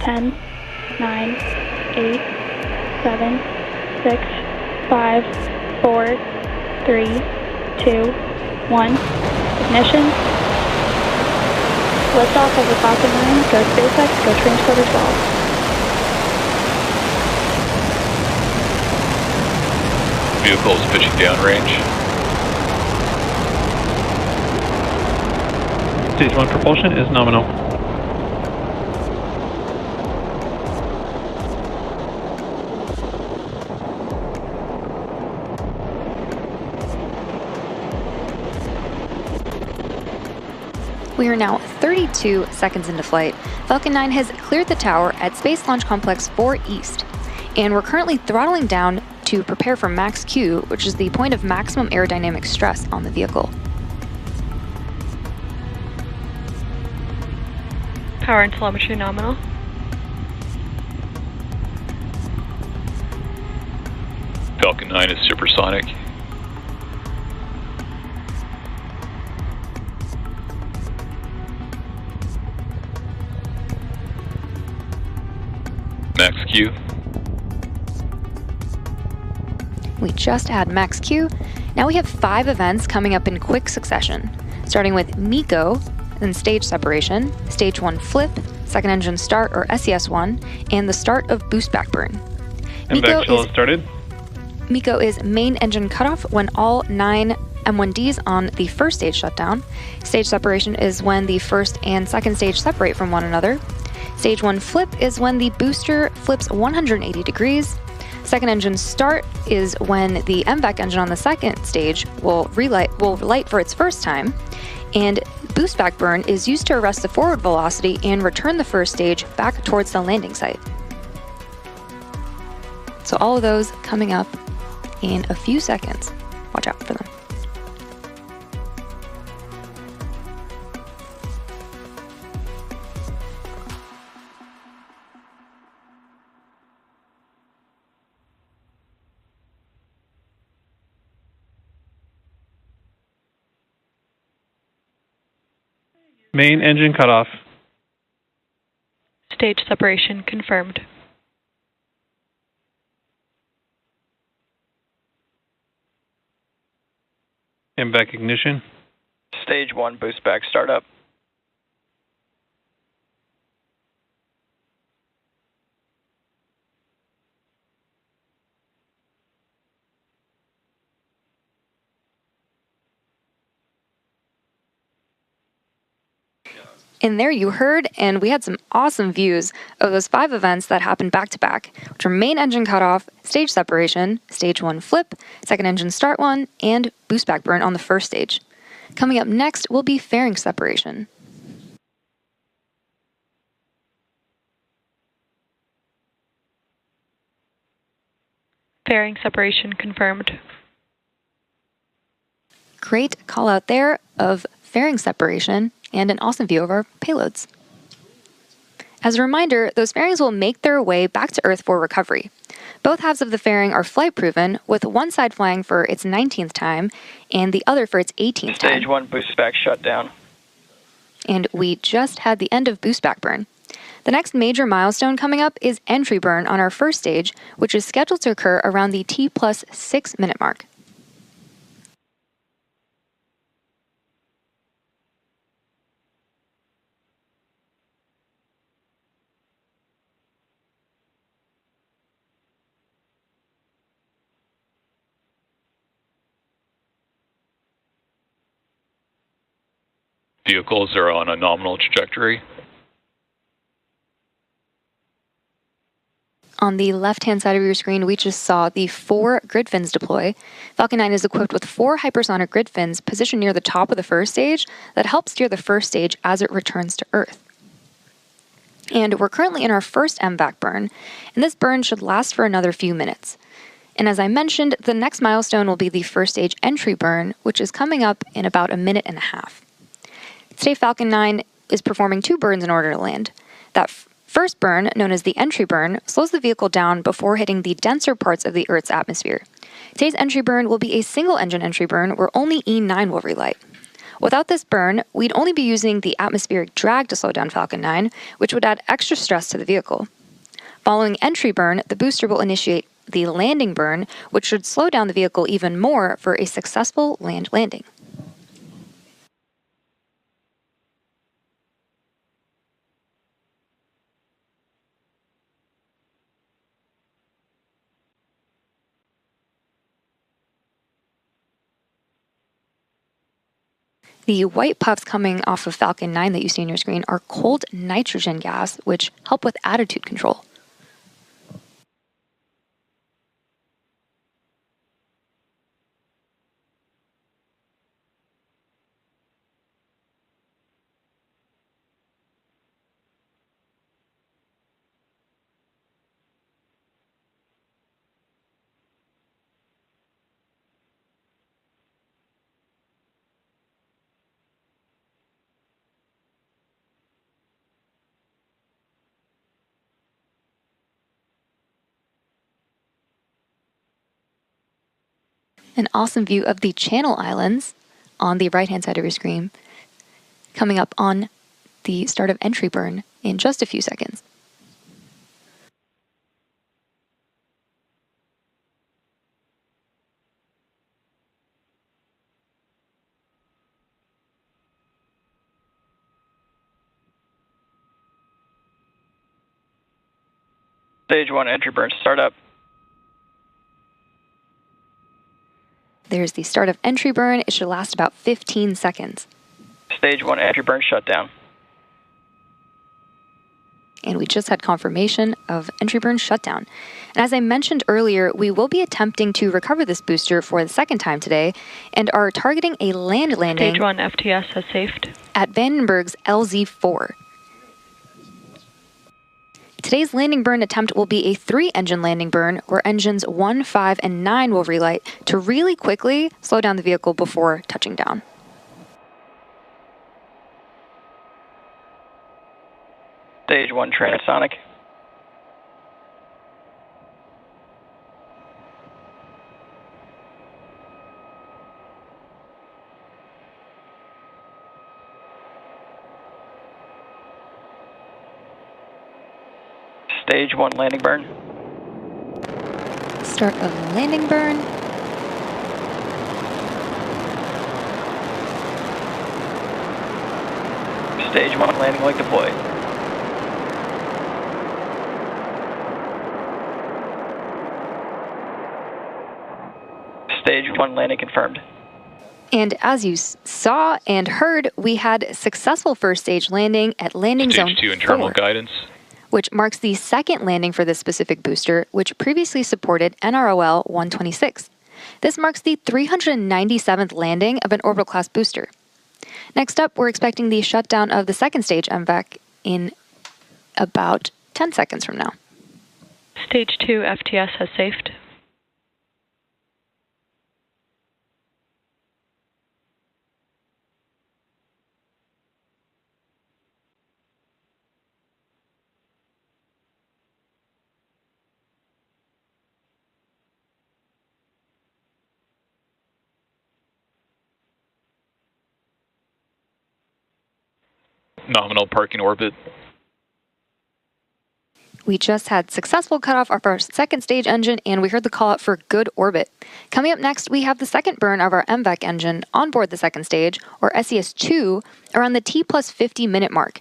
10, 9, 8, 7, 6, 5, 4, 3, 2, 1. Ignition. Liftoff of the Falcon 9. Go SpaceX. Go transporters well. Vehicle is pitching downrange. Stage 1 propulsion is nominal. We are now 32 seconds into flight. Falcon 9 has cleared the tower at Space Launch Complex 4 East, and we're currently throttling down to prepare for max Q, which is the point of maximum aerodynamic stress on the vehicle. Power and telemetry nominal. Falcon 9 is supersonic. Max Q. We just had max Q. Now we have 5 events coming up in quick succession, starting with MECO, then stage separation, stage 1 flip, second engine start or SES1, and the start of boost back burn. MECO started. MECO is main engine cutoff when all 9 M1Ds on the first stage shut down. Stage separation is when the first and second stage separate from one another. Stage 1 flip is when the booster flips 180 degrees. Second engine start is when the MVAC engine on the second stage will light for its first time. And boost back burn is used to arrest the forward velocity and return the first stage back towards the landing site. So all of those coming up in a few seconds. Watch out for them. Main engine cutoff. Stage separation confirmed. MVAC ignition. Stage 1 boost back startup. And there you heard, and we had some awesome views of those 5 events that happened back to back, which are main engine cutoff, stage separation, stage 1 flip, second engine start 1, and boost back burn on the first stage. Coming up next will be fairing separation. Fairing separation confirmed. Great call out there of fairing separation and an awesome view of our payloads. As a reminder, those fairings will make their way back to Earth for recovery. Both halves of the fairing are flight proven, with one side flying for its 19th time and the other for its 18th time. Stage 1 boost back shut down. And we just had the end of boost back burn. The next major milestone coming up is entry burn on our first stage, which is scheduled to occur around the T+6 minute mark. Vehicles are on a nominal trajectory. On the left-hand side of your screen, we just saw the 4 grid fins deploy. Falcon 9 is equipped with 4 hypersonic grid fins positioned near the top of the first stage that help steer the first stage as it returns to Earth. And we're currently in our first MVAC burn, and this burn should last for another few minutes. And as I mentioned, the next milestone will be the first stage entry burn, which is coming up in about a minute and a half. Today, Falcon 9 is performing 2 burns in order to land. That first burn, known as the entry burn, slows the vehicle down before hitting the denser parts of the Earth's atmosphere. Today's entry burn will be a single-engine entry burn where only E9 will relight. Without this burn, we'd only be using the atmospheric drag to slow down Falcon 9, which would add extra stress to the vehicle. Following entry burn, the booster will initiate the landing burn, which should slow down the vehicle even more for a successful landing. The white puffs coming off of Falcon 9 that you see on your screen are cold nitrogen gas, which help with attitude control. An awesome view of the Channel Islands on the right-hand side of your screen, coming up on the start of entry burn in just a few seconds. Stage 1 entry burn startup. There's the start of entry burn. It should last about 15 seconds. Stage 1 entry burn shutdown. And we just had confirmation of entry burn shutdown. And as I mentioned earlier, we will be attempting to recover this booster for the second time today and are targeting a landing Stage 1 FTS has safed. at Vandenberg's LZ4. Today's landing burn attempt will be a 3-engine landing burn where engines 1, 5, and 9 will relight to really quickly slow down the vehicle before touching down. Stage 1 transonic. Stage 1 landing burn. Start of landing burn. Stage 1 landing leg deployed. Stage 1 landing confirmed. And as you saw and heard, we had successful first stage landing at landing zone Stage 2 internal 4, guidance. which marks the second landing for this specific booster, which previously supported NROL 126. This marks the 397th landing of an orbital class booster. Next up, we're expecting the shutdown of the second stage MVAC in about 10 seconds from now. Stage 2 FTS has safed. Nominal parking orbit. We just had successful cutoff of our second stage engine, and we heard the call out for good orbit. Coming up next, we have the second burn of our MVAC engine on board the second stage, or SES-2, around the T plus 50 minute mark.